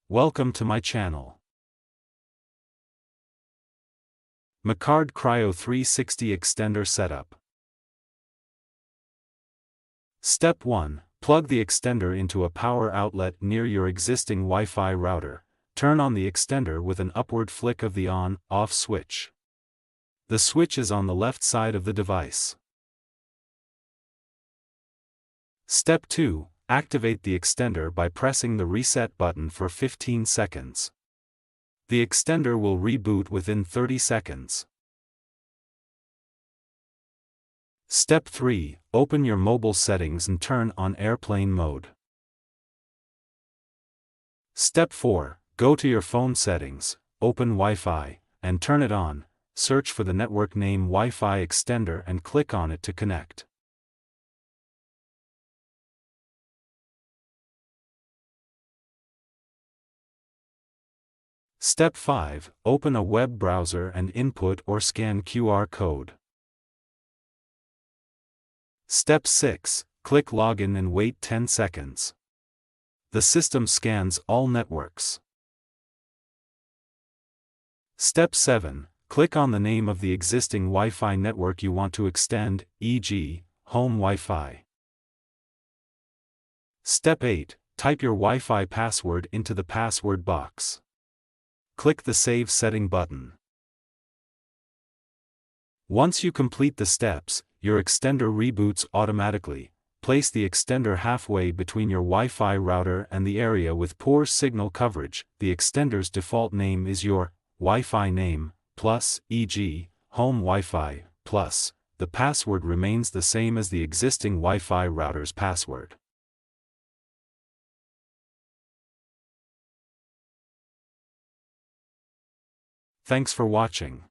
Welcome to my channel. Macard Cryo360 Extender Setup. Step 1. Plug the extender into a power outlet near your existing Wi-Fi router. Turn on the extender with an upward flick of the on/off switch. The switch is on the left side of the device. Step 2. Activate the extender by pressing the reset button for 15 seconds. The extender will reboot within 30 seconds. Step 3. Open your mobile settings and turn on airplane mode. Step 4. Go to your phone settings, open Wi-Fi, and turn it on. Search for the network name Wi-Fi extender and click on it to connect. Step 5. Open a web browser and input or scan QR code. Step 6. Click Login and wait 10 seconds. The system scans all networks. Step 7. Click on the name of the existing Wi-Fi network you want to extend, e.g., Home Wi-Fi. Step 8. Type your Wi-Fi password into the password box. Click the Save Setting button. Once you complete the steps, your extender reboots automatically. Place the extender halfway between your Wi-Fi router and the area with poor signal coverage. The extender's default name is your Wi-Fi name, plus, e.g., Home Wi-Fi, plus. The password remains the same as the existing Wi-Fi router's password. Thanks for watching.